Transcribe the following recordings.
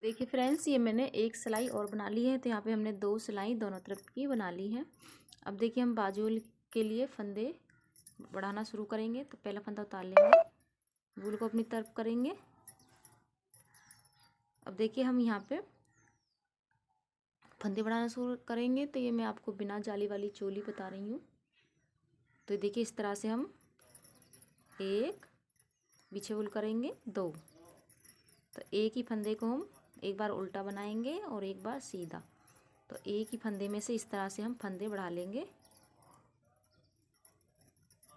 देखिए फ्रेंड्स, ये मैंने एक सिलाई और बना ली है। तो यहाँ पे हमने 2 सिलाई दोनों तरफ की बना ली है। अब देखिए हम बाजू के लिए फंदे बढ़ाना शुरू करेंगे। तो पहला फंदा उतार लेंगे, वूल को अपनी तरफ करेंगे। अब देखिए हम यहाँ पे फंदे बढ़ाना शुरू करेंगे। तो ये मैं आपको बिना जाली वाली चोली बता रही हूँ। तो देखिए इस तरह से हम एक पीछे वूल करेंगे, 2। तो एक ही फंदे को हम एक बार उल्टा बनाएंगे और एक बार सीधा। तो एक ही फंदे में से इस तरह से हम फंदे बढ़ा लेंगे।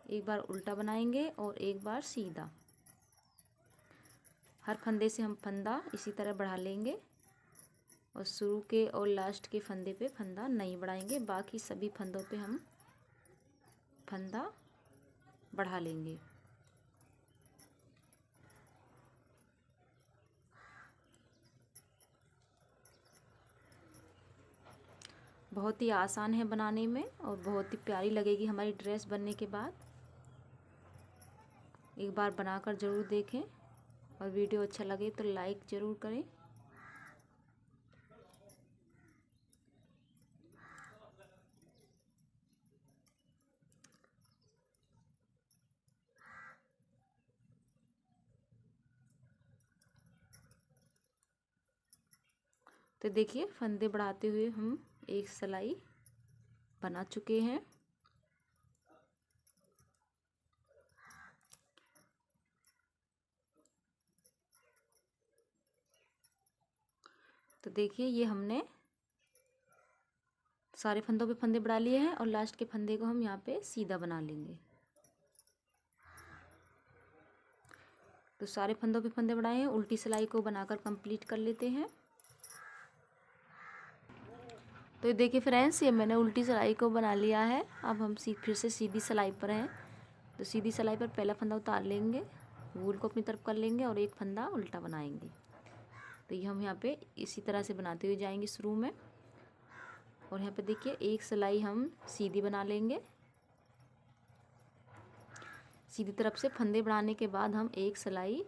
एक बार उल्टा बनाएंगे और एक बार सीधा। हर फंदे से हम फंदा इसी तरह बढ़ा लेंगे और शुरू के और लास्ट के फंदे पे फंदा नहीं बढ़ाएंगे। बाकी सभी फंदों पे हम फंदा बढ़ा लेंगे। बहुत ही आसान है बनाने में और बहुत ही प्यारी लगेगी हमारी ड्रेस बनने के बाद। एक बार बनाकर ज़रूर देखें और वीडियो अच्छा लगे तो लाइक ज़रूर करें। तो देखिए फंदे बढ़ाते हुए हम एक सिलाई बना चुके हैं। तो देखिए ये हमने सारे फंदों पे फंदे बढ़ा लिए हैं और लास्ट के फंदे को हम यहाँ पे सीधा बना लेंगे। तो सारे फंदों पे फंदे बढ़ाए हैं। उल्टी सिलाई को बनाकर कंप्लीट कर लेते हैं। तो देखिए फ्रेंड्स, ये मैंने उल्टी सिलाई को बना लिया है। अब हम फिर से सीधी सिलाई पर हैं। तो सीधी सिलाई पर पहला फंदा उतार लेंगे, वूल को अपनी तरफ कर लेंगे और एक फंदा उल्टा बनाएंगे। तो ये हम यहाँ पे इसी तरह से बनाते हुए जाएंगे शुरू में। और यहाँ पे देखिए एक सिलाई हम सीधी बना लेंगे। सीधी तरफ से फंदे बढ़ाने के बाद हम एक सिलाई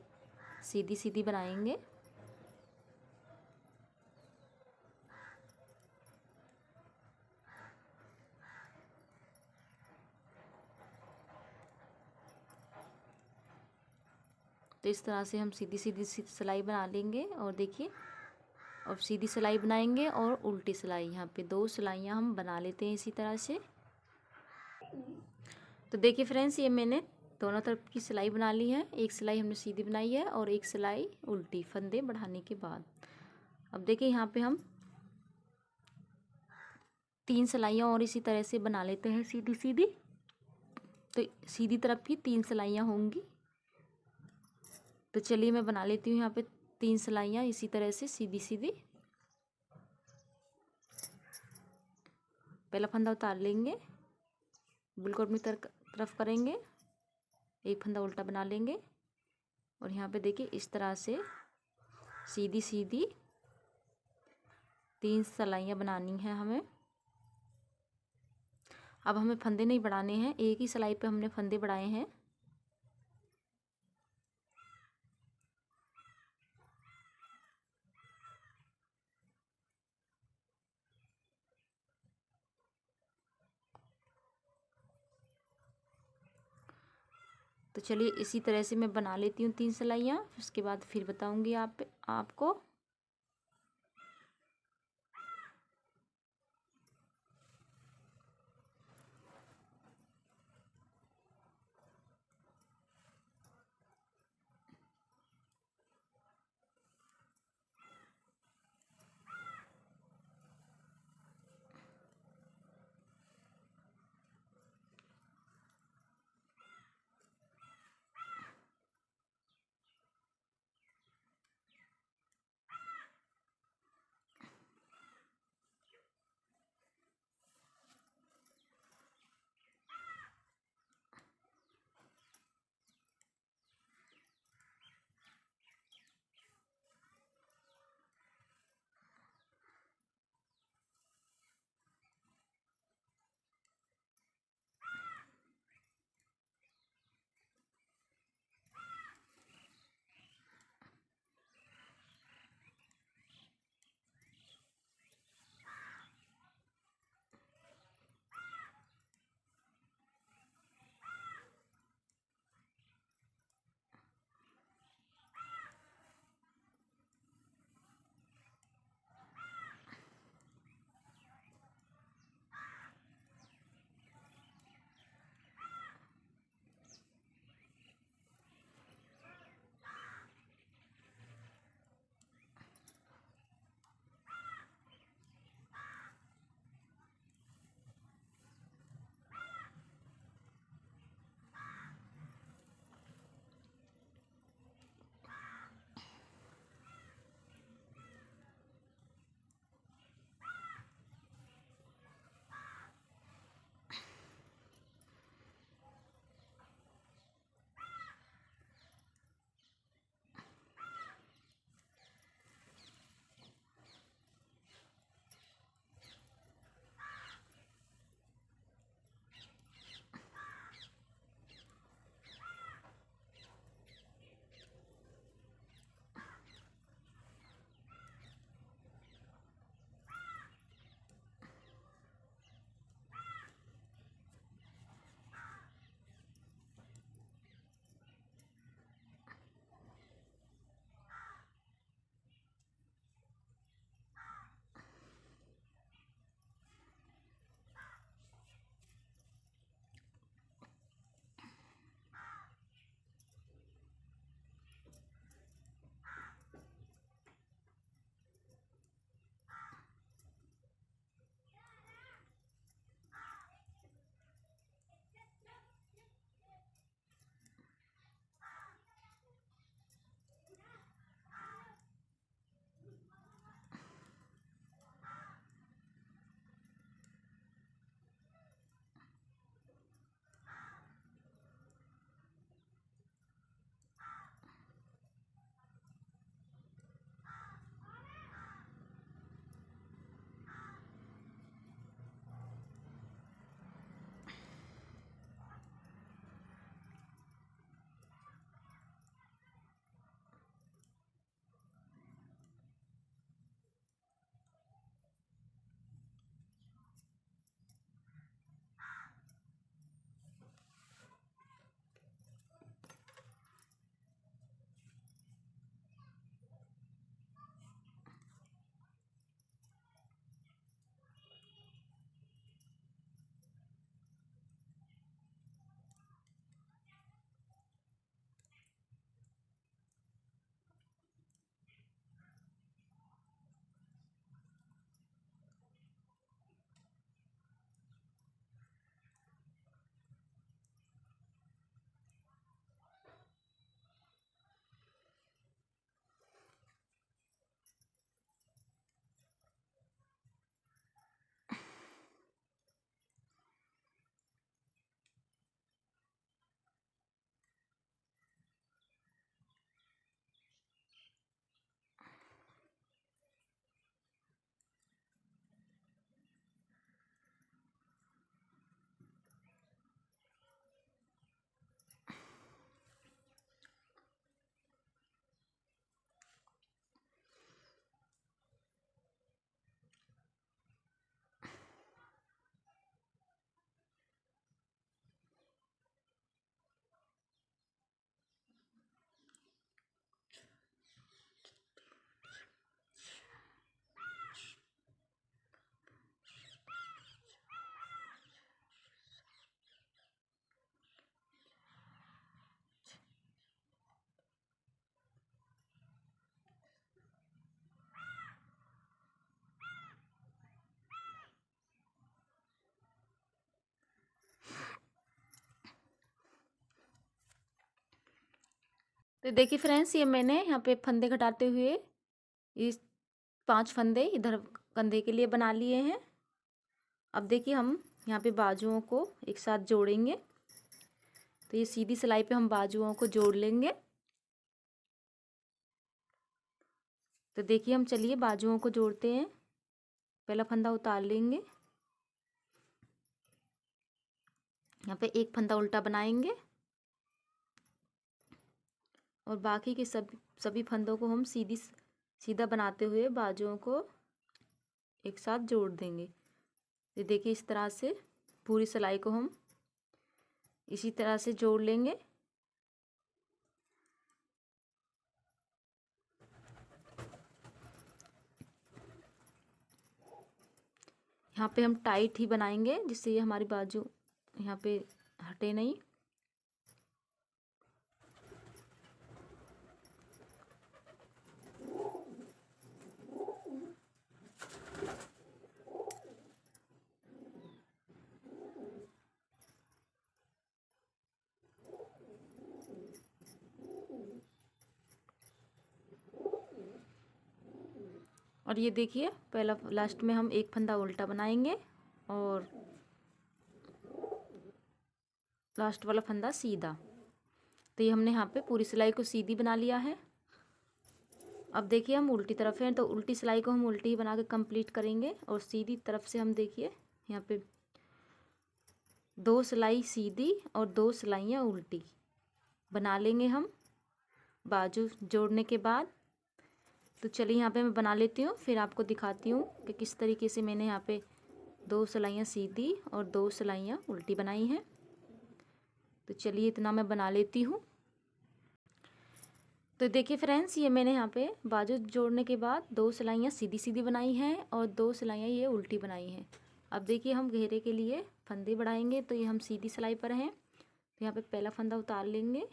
सीधी सीधी बनाएंगे। तो इस तरह से हम सीधी सीधी सिलाई बना लेंगे। और देखिए अब सीधी सिलाई बनाएंगे और उल्टी सिलाई, यहाँ पे 2 सिलाइयाँ हम बना लेते हैं इसी तरह से। तो देखिए फ्रेंड्स, ये मैंने दोनों तरफ की सिलाई बना ली है। एक सिलाई हमने सीधी बनाई है और एक सिलाई उल्टी फंदे बढ़ाने के बाद। अब देखिए यहाँ पे हम 3 सिलाइयाँ और इसी तरह से बना लेते हैं सीधी सीधी। तो सीधी तरफ की 3 सिलाइयाँ होंगी। तो चलिए मैं बना लेती हूँ यहाँ पे 3 सिलाइयाँ इसी तरह से सीधी सीधी। पहला फंदा उतार लेंगे, बिल्कुल अपनी तरफ करेंगे, एक फंदा उल्टा बना लेंगे और यहाँ पे देखिए इस तरह से सीधी सीधी 3 सिलाइयाँ बनानी है हमें। अब हमें फंदे नहीं बढ़ाने हैं, एक ही सिलाई पे हमने फंदे बढ़ाए हैं। तो चलिए इसी तरह से मैं बना लेती हूँ 3 सिलाइयाँ, उसके बाद फिर बताऊँगी आपको। तो देखिए फ्रेंड्स, ये मैंने यहाँ पे फंदे घटाते हुए इस 5 फंदे इधर कंधे के लिए बना लिए हैं। अब देखिए हम यहाँ पे बाजुओं को एक साथ जोड़ेंगे। तो ये सीधी सिलाई पे हम बाजुओं को जोड़ लेंगे। तो देखिए हम चलिए बाजुओं को जोड़ते हैं। पहला फंदा उतार लेंगे, यहाँ पे एक फंदा उल्टा बनाएंगे और बाकी के सभी फंदों को हम सीधा बनाते हुए बाजुओं को एक साथ जोड़ देंगे। ये देखिए इस तरह से पूरी सिलाई को हम इसी तरह से जोड़ लेंगे। यहाँ पे हम टाइट ही बनाएंगे जिससे ये हमारी बाजू यहाँ पे हटे नहीं। और ये देखिए पहला लास्ट में हम एक फंदा उल्टा बनाएंगे और लास्ट वाला फंदा सीधा। तो ये हमने यहाँ पे पूरी सिलाई को सीधी बना लिया है। अब देखिए हम उल्टी तरफ हैं तो उल्टी सिलाई को हम उल्टी ही बना के कंप्लीट करेंगे और सीधी तरफ से हम देखिए यहाँ पे 2 सिलाई सीधी और 2 सिलाइयाँ उल्टी बना लेंगे हम बाजू जोड़ने के बाद। तो चलिए यहाँ पे मैं बना लेती हूँ, फिर आपको दिखाती हूँ कि किस तरीके से मैंने यहाँ पे 2 सिलाइयाँ सीधी और 2 सिलाइयाँ उल्टी बनाई हैं। तो चलिए इतना मैं बना लेती हूँ। तो देखिए फ्रेंड्स, ये मैंने यहाँ पे बाजू जोड़ने के बाद 2 सिलाइयाँ सीधी सीधी बनाई हैं और 2 सिलाइयाँ ये उल्टी बनाई हैं। अब देखिए हम घेरे के लिए फंदे बढ़ाएंगे। तो ये हम सीधी सिलाई पर हैं, तो यहाँ पे पहला फंदा उतार लेंगे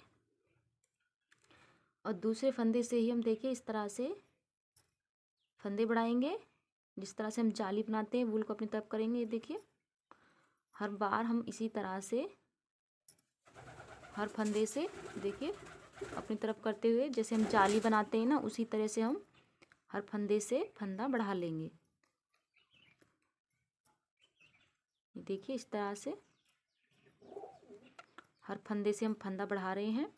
और दूसरे फंदे से ही हम देखिए इस तरह से फंदे बढ़ाएंगे। जिस तरह से हम जाली बनाते हैं वूल को अपनी तरफ करेंगे। ये देखिए हर बार हम इसी तरह से हर फंदे से देखिए अपनी तरफ करते हुए जैसे हम जाली बनाते हैं ना, उसी तरह से हम हर फंदे से फंदा बढ़ा लेंगे। देखिए इस तरह से हर फंदे से हम फंदा बढ़ा रहे हैं।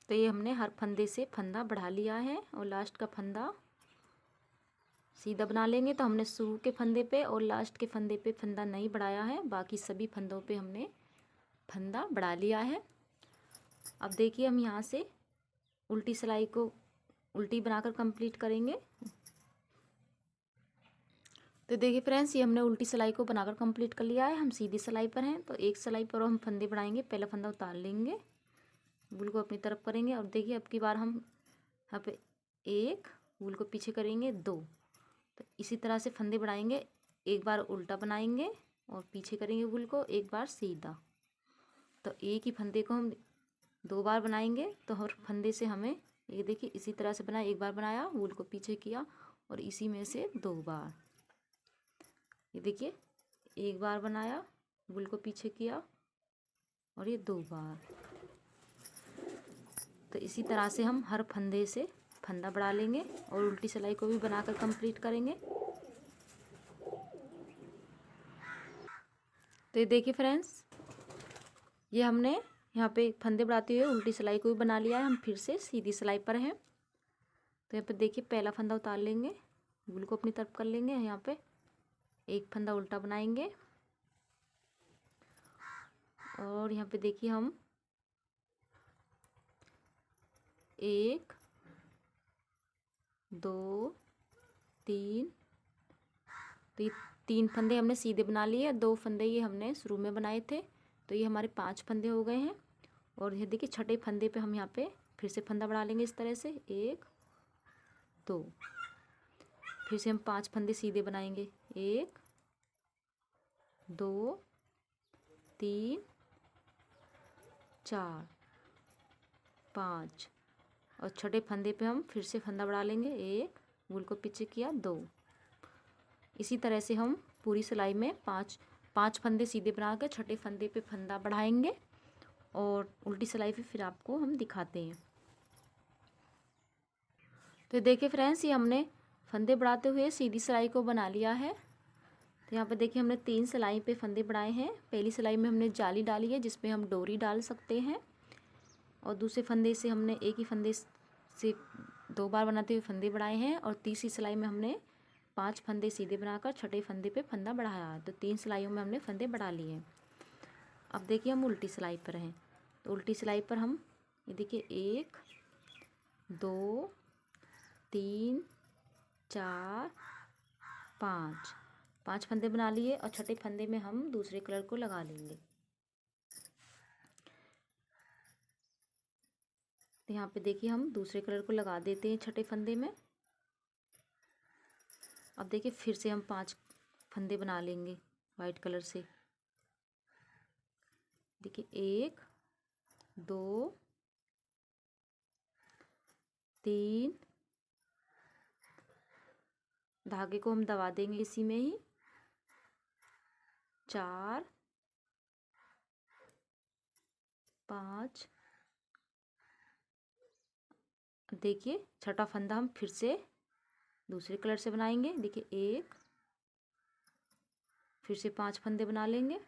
तो ये हमने हर फंदे से फंदा बढ़ा लिया है और लास्ट का फंदा सीधा बना लेंगे। तो हमने शुरू के फंदे पे और लास्ट के फंदे पे फंदा नहीं बढ़ाया है, बाकी सभी फंदों पे हमने फंदा बढ़ा लिया है। अब देखिए हम यहाँ से उल्टी सिलाई को उल्टी बनाकर कंप्लीट करेंगे। तो देखिए फ्रेंड्स, ये हमने उल्टी सिलाई को बनाकर कंप्लीट कर लिया है। हम सीधी सिलाई पर हैं तो एक सिलाई पर हम फंदे बढ़ाएंगे। पहला फंदा उतार लेंगे, वूल को अपनी तरफ करेंगे और देखिए अब की बार हम यहाँ पे 1 वूल को पीछे करेंगे 2। तो इसी तरह से फंदे बढ़ाएंगे। एक बार उल्टा बनाएंगे और पीछे करेंगे वूल को, एक बार सीधा। तो एक ही फंदे को हम 2 बार बनाएंगे। तो हर फंदे से हमें ये देखिए इसी तरह से बनाया, एक बार बनाया वूल को पीछे किया और इसी में से 2 बार। ये देखिए एक बार बनाया वूल को पीछे किया और ये 2 बार। तो इसी तरह से हम हर फंदे से फंदा बढ़ा लेंगे और उल्टी सिलाई को भी बनाकर कंप्लीट करेंगे। तो ये देखिए फ्रेंड्स, ये हमने यहाँ पे फंदे बढ़ाते हुए उल्टी सिलाई को भी बना लिया है। हम फिर से सीधी सिलाई पर हैं। तो यहाँ पे देखिए पहला फंदा उतार लेंगे, वूल को अपनी तरफ कर लेंगे, यहाँ पे एक फंदा उल्टा बनाएंगे और यहाँ पे देखिए हम 1 2 3, तो ये 3 फंदे हमने सीधे बना लिए, 2 फंदे ये हमने शुरू में बनाए थे। तो ये हमारे 5 फंदे हो गए हैं। और ये देखिए छठे फंदे पे हम यहाँ पे फिर से फंदा बढ़ा लेंगे इस तरह से 1 2। फिर से हम 5 फंदे सीधे बनाएंगे, 1 2 3 4 5। और छठे फंदे पे हम फिर से फंदा बढ़ा लेंगे, एक, वूल को पीछे किया, दो। इसी तरह से हम पूरी सिलाई में पाँच फंदे सीधे बना कर छठे फंदे पे फंदा बढ़ाएंगे और उल्टी सिलाई पे फिर आपको हम दिखाते हैं। तो देखिए फ्रेंड्स, ये हमने फंदे बढ़ाते हुए सीधी सिलाई को बना लिया है। तो यहाँ पर देखिए हमने 3 सिलाई पे फंदे बढ़ाए हैं। पहली सिलाई में हमने जाली डाली है जिसपे हम डोरी डाल सकते हैं, और दूसरे फंदे से हमने एक ही फंदे से 2 बार बनाते हुए फंदे बढ़ाए हैं, और तीसरी सिलाई में हमने 5 फंदे सीधे बनाकर छठे फंदे पे फंदा बढ़ाया है। तो 3 सिलाइयों में हमने फंदे बढ़ा लिए हैं। अब देखिए हम उल्टी सिलाई पर हैं। तो उल्टी सिलाई पर हम ये देखिए 1 2 3 4 5 फंदे बना लिए, और छठे फंदे में हम दूसरे कलर को लगा लेंगे। तो यहाँ पे देखिए हम दूसरे कलर को लगा देते हैं छठे फंदे में। अब देखिए फिर से हम 5 फंदे बना लेंगे वाइट कलर से। देखिए 1 2 3, धागे को हम दबा देंगे इसी में ही, 4 5। देखिए छठा फंदा हम फिर से दूसरे कलर से बनाएंगे। देखिए 1, फिर से 5 फंदे बना लेंगे,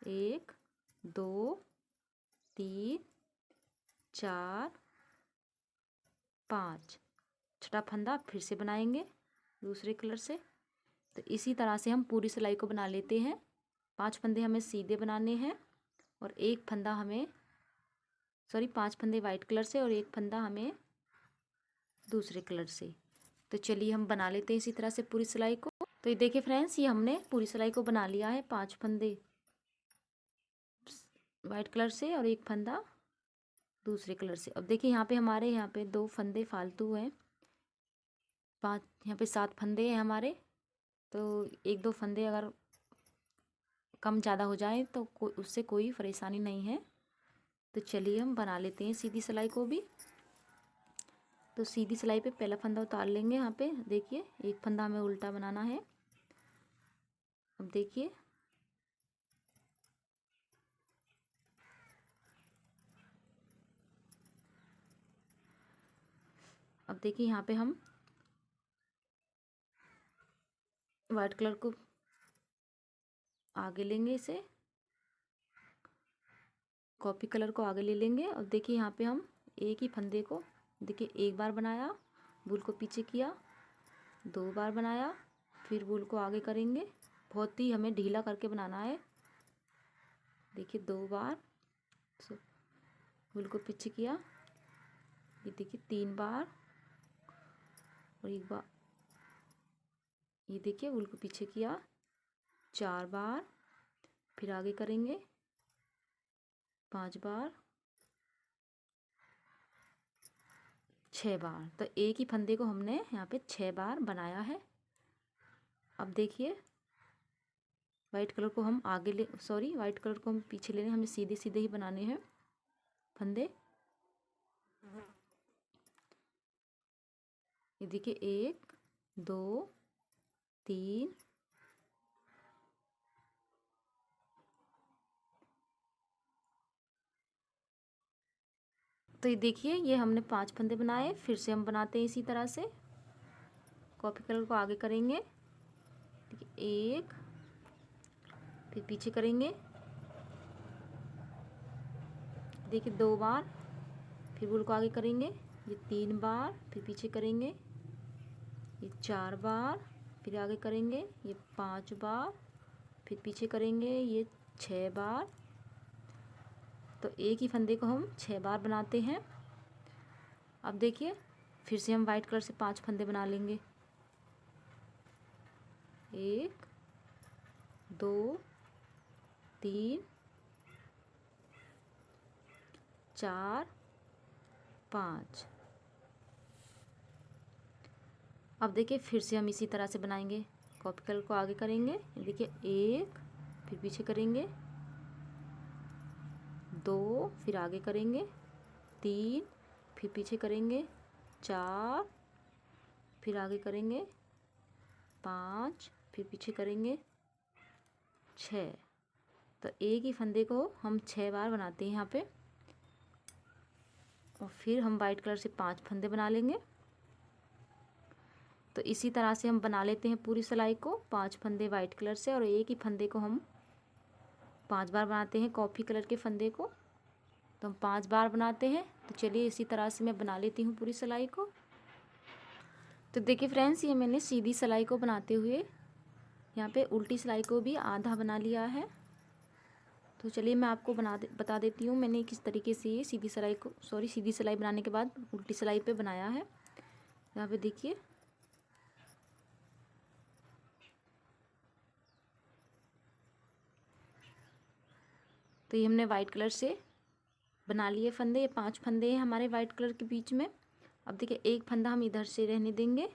1 2 3 4 5। छठा फंदा फिर से बनाएंगे दूसरे कलर से। तो इसी तरह से हम पूरी सिलाई को बना लेते हैं। 5 फंदे हमें सीधे बनाने हैं, और एक फंदा हमें 5 फंदे वाइट कलर से और एक फंदा हमें दूसरे कलर से। तो चलिए हम बना लेते हैं इसी तरह से पूरी सिलाई को। तो ये देखिए फ्रेंड्स, ये हमने पूरी सिलाई को बना लिया है। 5 फंदे वाइट कलर से और एक फंदा दूसरे कलर से। अब देखिए हमारे यहाँ पे 2 फंदे फालतू हैं, 5 यहाँ पे 7 फंदे हैं हमारे। तो 1-2 फंदे अगर कम ज़्यादा हो जाए तो उससे कोई परेशानी नहीं है। तो चलिए हम बना लेते हैं सीधी सिलाई को भी। तो सीधी सिलाई पे पहला फंदा उतार लेंगे। यहाँ पे देखिए एक फंदा हमें उल्टा बनाना है। अब देखिए यहाँ पे हम वाइट कलर को आगे लेंगे, इसे कॉपी कलर को आगे ले लेंगे। और देखिए यहाँ पे हम एक ही फंदे को देखिए एक बार बनाया, वूल को पीछे किया, 2 बार बनाया, फिर वूल को आगे करेंगे। बहुत ही हमें ढीला करके बनाना है। देखिए 2 बार वूल को पीछे किया, ये देखिए 3 बार, और 1 बार, ये देखिए वूल को पीछे किया 4 बार, फिर आगे करेंगे 5 बार, 6 बार। तो एक ही फंदे को हमने यहाँ पे 6 बार बनाया है। अब देखिए वाइट कलर को हम वाइट कलर को हम पीछे ले रहे हैं। हमें सीधे सीधे ही बनाने हैं फंदे। ये देखिए 1 2 3 तो ये देखिए ये हमने 5 फंदे बनाए। फिर से हम बनाते हैं इसी तरह से, कॉपी कलर को आगे करेंगे, देखिए 1, फिर पीछे करेंगे, देखिए 2 बार, फिर वूल को आगे करेंगे, ये 3 बार, फिर पीछे करेंगे, ये 4 बार, फिर आगे करेंगे, ये 5 बार, फिर पीछे करेंगे, ये 6 बार। तो एक ही फंदे को हम 6 बार बनाते हैं। अब देखिए फिर से हम वाइट कलर से 5 फंदे बना लेंगे, 1 2 3 4 5। अब देखिए फिर से हम इसी तरह से बनाएंगे, कॉपी कलर को आगे करेंगे, देखिए 1, फिर पीछे करेंगे, 2, फिर आगे करेंगे, 3, फिर पीछे करेंगे 4, फिर आगे करेंगे 5, फिर पीछे करेंगे 6। तो एक ही फंदे को हम 6 बार बनाते हैं यहाँ पे। और फिर हम वाइट कलर से 5 फंदे बना लेंगे। तो इसी तरह से हम बना लेते हैं पूरी सिलाई को, 5 फंदे वाइट कलर से, और एक ही फंदे को हम 5 बार बनाते हैं कॉफ़ी कलर के फंदे को। तो हम 5 बार बनाते हैं। तो चलिए इसी तरह से मैं बना लेती हूँ पूरी सिलाई को। तो देखिए फ्रेंड्स, ये मैंने सीधी सिलाई को बनाते हुए यहाँ पे उल्टी सिलाई को भी आधा बना लिया है। तो चलिए मैं आपको बता देती हूँ मैंने किस तरीके से ये सीधी सिलाई बनाने के बाद उल्टी सिलाई पे बनाया है। यहाँ पे देखिए, तो ये हमने वाइट कलर से बना लिए फंदे। ये 5 फंदे हैं हमारे वाइट कलर के बीच में। अब देखिए, एक फंदा हम इधर से रहने देंगे,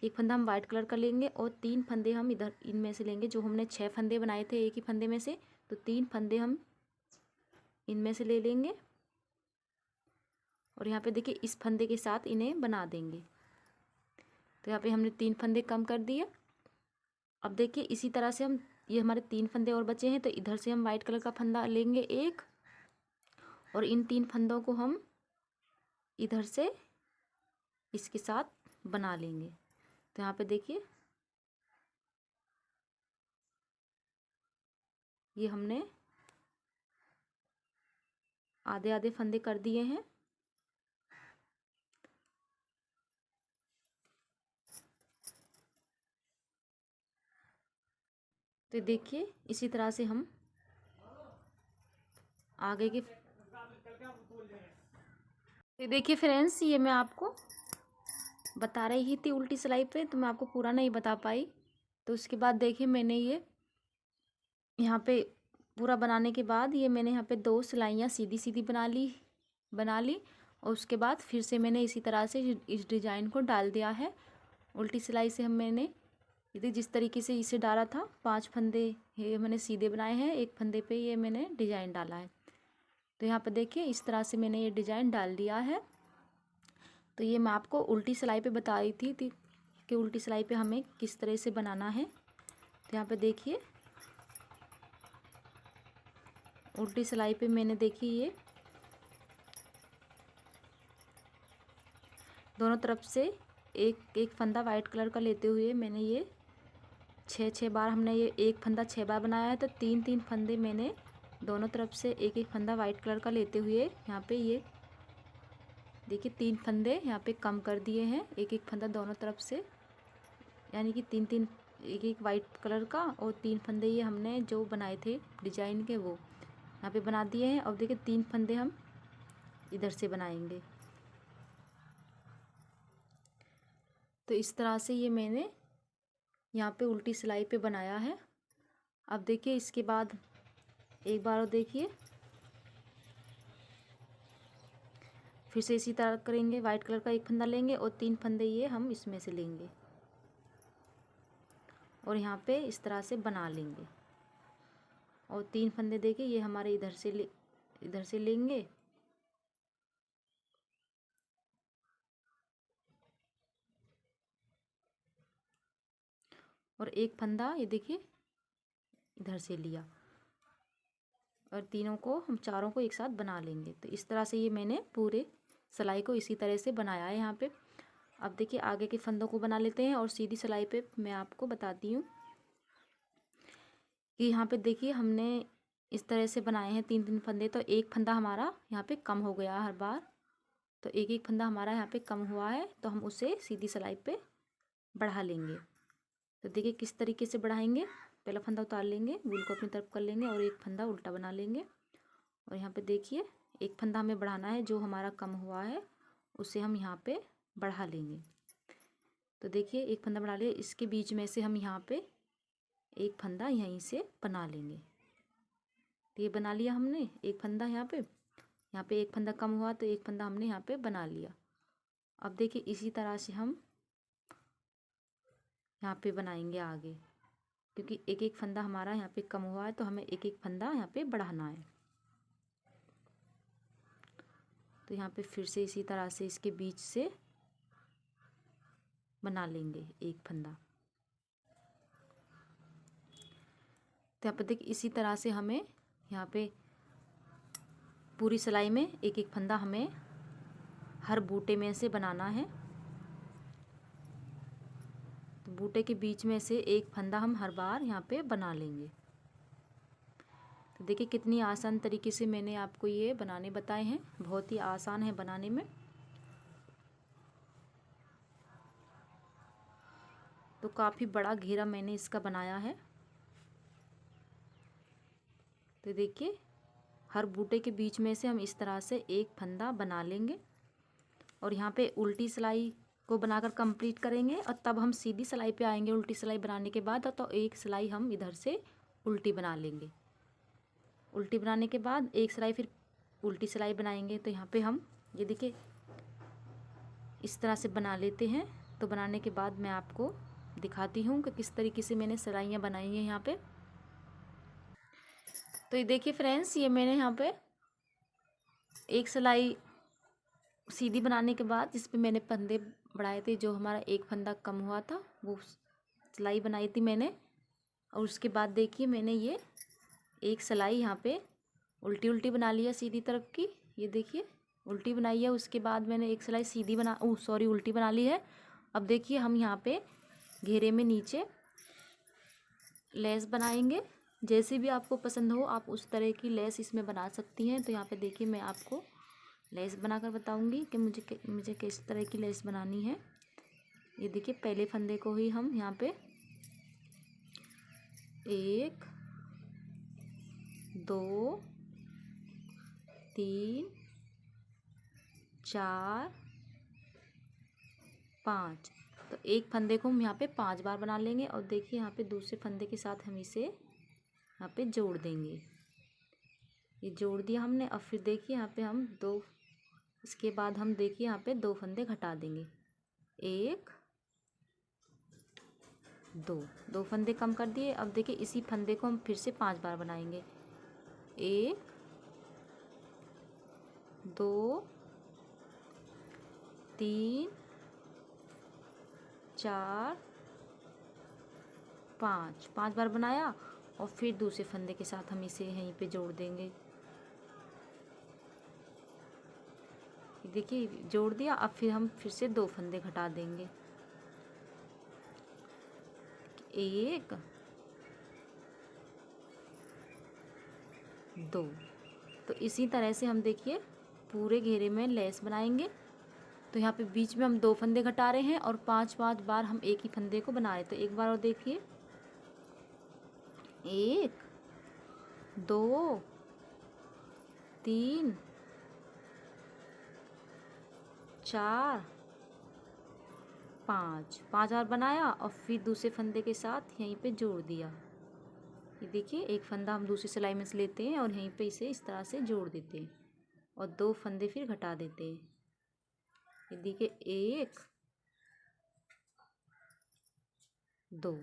एक फंदा हम वाइट कलर का लेंगे, और 3 फंदे हम इधर इनमें से लेंगे। जो हमने 6 फंदे बनाए थे एक ही फंदे में से, तो 3 फंदे हम इनमें से ले लेंगे। और यहाँ पे देखिए, इस फंदे के साथ इन्हें बना देंगे। तो यहाँ पे हमने 3 फंदे कम कर दिए। अब देखिए, इसी तरह से हम, ये हमारे 3 फंदे और बचे हैं, तो इधर से हम वाइट कलर का फंदा लेंगे एक, और इन 3 फंदों को हम इधर से इसके साथ बना लेंगे। तो यहाँ पे देखिए, ये हमने आधे आधे फंदे कर दिए हैं। तो देखिए, इसी तरह से हम आगे के, तो देखिए फ्रेंड्स, ये मैं आपको बता रही थी उल्टी सिलाई पे, तो मैं आपको पूरा नहीं बता पाई। तो उसके बाद देखिए, मैंने ये यहाँ पे पूरा बनाने के बाद ये मैंने यहाँ पे 2 सिलाइयाँ सीधी सीधी बना ली। और उसके बाद फिर से मैंने इसी तरह से इस डिज़ाइन को डाल दिया है। उल्टी सिलाई से मैंने ये जिस तरीके से इसे डाला था, 5 फंदे ये मैंने सीधे बनाए हैं, एक फंदे पे ये मैंने डिज़ाइन डाला है। तो यहाँ पे देखिए, इस तरह से मैंने ये डिज़ाइन डाल दिया है। तो ये मैं आपको उल्टी सिलाई पे बता रही थी कि उल्टी सिलाई पे हमें किस तरह से बनाना है। तो यहाँ पे देखिए, उल्टी सिलाई पे मैंने देखिए ये दोनों तरफ से एक एक फंदा वाइट कलर का लेते हुए मैंने ये 6 बार, हमने ये एक फंदा 6 बार बनाया है। तो 3 फंदे मैंने दोनों तरफ से एक एक फंदा वाइट कलर का लेते हुए यहाँ पे ये देखिए 3 फंदे यहाँ पे कम कर दिए हैं, एक एक फंदा दोनों तरफ से, यानी कि 3 एक एक वाइट कलर का, और 3 फंदे ये हमने जो बनाए थे डिजाइन के वो यहाँ पे बना दिए हैं। अब देखिए, 3 फंदे हम इधर से बनाएंगे। तो इस तरह से ये मैंने यहाँ पे उल्टी सिलाई पे बनाया है। अब देखिए, इसके बाद एक बार और देखिए, फिर से इसी तरह करेंगे। वाइट कलर का एक फंदा लेंगे और 3 फंदे ये हम इसमें से लेंगे और यहाँ पे इस तरह से बना लेंगे। और 3 फंदे देखिए, ये हमारे इधर से लेंगे और एक फंदा ये देखिए इधर से लिया, और तीनों को हम चारों को एक साथ बना लेंगे। तो इस तरह से ये मैंने पूरे सिलाई को इसी तरह से बनाया है यहाँ पे। अब देखिए, आगे के फंदों को बना लेते हैं। और सीधी सिलाई पे मैं आपको बताती हूँ कि यहाँ पे देखिए, हमने इस तरह से बनाए हैं 3 फंदे। तो एक फंदा हमारा यहाँ पे कम हो गया हर बार, तो एक एक फंदा हमारा यहाँ पे कम हुआ है, तो हम उसे सीधी सिलाई पे बढ़ा लेंगे। तो देखिए किस तरीके से बढ़ाएंगे। पहला फंदा उतार लेंगे, वूल को अपनी तरफ कर लेंगे और एक फंदा उल्टा बना लेंगे। और यहाँ पे देखिए, एक फंदा हमें बढ़ाना है, जो हमारा कम हुआ है उसे हम यहाँ पे बढ़ा लेंगे। तो देखिए, एक फंदा बढ़ा लिया, इसके बीच में से हम यहाँ पे एक फंदा यहीं से बना लेंगे। तो ये बना लिया हमने एक फंदा यहाँ पे एक फंदा कम हुआ, तो एक फंदा हमने यहाँ पे बना लिया। अब देखिए, इसी तरह से हम यहाँ पे बनाएंगे आगे, क्योंकि एक एक फंदा हमारा यहाँ पे कम हुआ है, तो हमें एक एक फंदा यहाँ पे बढ़ाना है। तो यहाँ पे फिर से इसी तरह से इसके बीच से बना लेंगे एक फंदा। तो यहाँ पर देखिए इसी तरह से हमें यहाँ पे पूरी सिलाई में एक एक फंदा हमें हर बूटे में से बनाना है। तो बूटे के बीच में से एक फंदा हम हर बार यहाँ पे बना लेंगे। तो देखिए कितनी आसान तरीके से मैंने आपको ये बनाने बताए हैं, बहुत ही आसान है बनाने में। तो काफ़ी बड़ा घेरा मैंने इसका बनाया है। तो देखिए हर बूटे के बीच में से हम इस तरह से एक फंदा बना लेंगे और यहाँ पे उल्टी सिलाई को बनाकर कंप्लीट करेंगे और तब हम सीधी सिलाई पे आएंगे। उल्टी सिलाई बनाने के बाद तो एक सिलाई हम इधर से उल्टी बना लेंगे। उल्टी बनाने के बाद एक सिलाई फिर उल्टी सिलाई बनाएंगे। तो यहाँ पे हम ये देखिए इस तरह से बना लेते हैं। तो बनाने के बाद मैं आपको दिखाती हूँ कि किस तरीके से मैंने सिलाइयाँ बनाई हैं यहाँ पे। तो ये देखिए फ्रेंड्स, ये मैंने यहाँ पे एक सिलाई सीधी बनाने के बाद इस पे मैंने फंदे बढ़ाए थे, जो हमारा एक फंदा कम हुआ था वो सिलाई बनाई थी मैंने। और उसके बाद देखिए मैंने ये एक सिलाई यहाँ पे उल्टी उल्टी बना लिया सीधी तरफ की। ये देखिए उल्टी बनाई है, उसके बाद मैंने एक सिलाई सीधी उल्टी बना ली है। अब देखिए हम यहाँ पे घेरे में नीचे लेस बनाएंगे। जैसे भी आपको पसंद हो आप उस तरह की लेस इसमें बना सकती हैं। तो यहाँ पे देखिए मैं आपको लेस बनाकर बताऊंगी कि मुझे किस तरह की लेस बनानी है। ये देखिए पहले फंदे को ही हम यहाँ पे 1 2 3 4 5, तो एक फंदे को हम यहाँ पे 5 बार बना लेंगे। और देखिए यहाँ पे दूसरे फंदे के साथ हम इसे यहाँ पे जोड़ देंगे। ये जोड़ दिया हमने। अब फिर देखिए यहाँ पे हम इसके बाद हम देखिए यहाँ पे 2 फंदे घटा देंगे। 1 2 फंदे कम कर दिए। अब देखिए इसी फंदे को हम फिर से 5 बार बनाएंगे। 1 2 3 4 5 बार बनाया और फिर दूसरे फंदे के साथ हम इसे यहीं पे जोड़ देंगे। देखिए जोड़ दिया। अब फिर हम फिर से 2 फंदे घटा देंगे। 1 2। तो इसी तरह से हम देखिए पूरे घेरे में लेस बनाएंगे। तो यहाँ पे बीच में हम 2 फंदे घटा रहे हैं और 5 बार हम एक ही फंदे को बना रहे। तो एक बार और देखिए 1 2 3 4 5 बार बनाया और फिर दूसरे फंदे के साथ यहीं पे जोड़ दिया। ये देखिए एक फंदा हम दूसरी सिलाई में से लेते हैं और यहीं पे इसे इस तरह से जोड़ देते हैं और 2 फंदे फिर घटा देते हैं। ये देखिए 1 2।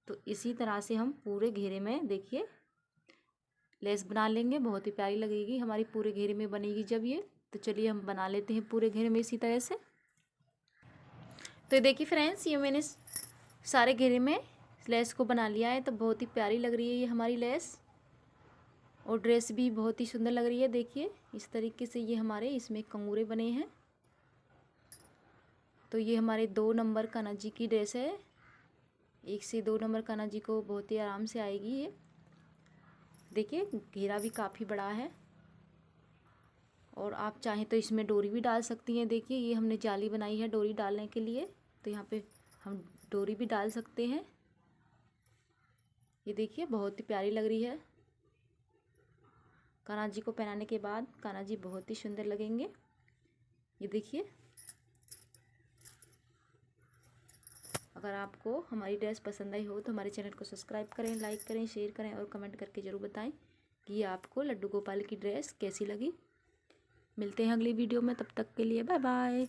तो इसी तरह से हम पूरे घेरे में देखिए लेस बना लेंगे। बहुत ही प्यारी लगेगी हमारी पूरे घेरे में बनेगी जब ये। तो चलिए हम बना लेते हैं पूरे घेरे में इसी तरह से। तो देखिए फ्रेंड्स, ये मैंने सारे घेरे में लेस को बना लिया है। तो बहुत ही प्यारी लग रही है ये हमारी लेस और ड्रेस भी बहुत ही सुंदर लग रही है। देखिए इस तरीके से ये हमारे इसमें कंगूरे बने हैं। तो ये हमारे 2 नंबर कान्हा जी की ड्रेस है। 1 से 2 नंबर कान्हा जी को बहुत ही आराम से आएगी ये। देखिए घेरा भी काफ़ी बड़ा है और आप चाहें तो इसमें डोरी भी डाल सकती हैं। देखिए ये हमने जाली बनाई है डोरी डालने के लिए, तो यहाँ पे हम डोरी भी डाल सकते हैं। ये देखिए बहुत ही प्यारी लग रही है। कान्हा जी को पहनाने के बाद कान्हा जी बहुत ही सुंदर लगेंगे। ये देखिए, अगर आपको हमारी ड्रेस पसंद आई हो तो हमारे चैनल को सब्सक्राइब करें, लाइक करें, शेयर करें और कमेंट करके ज़रूर बताएं कि ये आपको लड्डू गोपाल की ड्रेस कैसी लगी। मिलते हैं अगली वीडियो में, तब तक के लिए बाय बाय।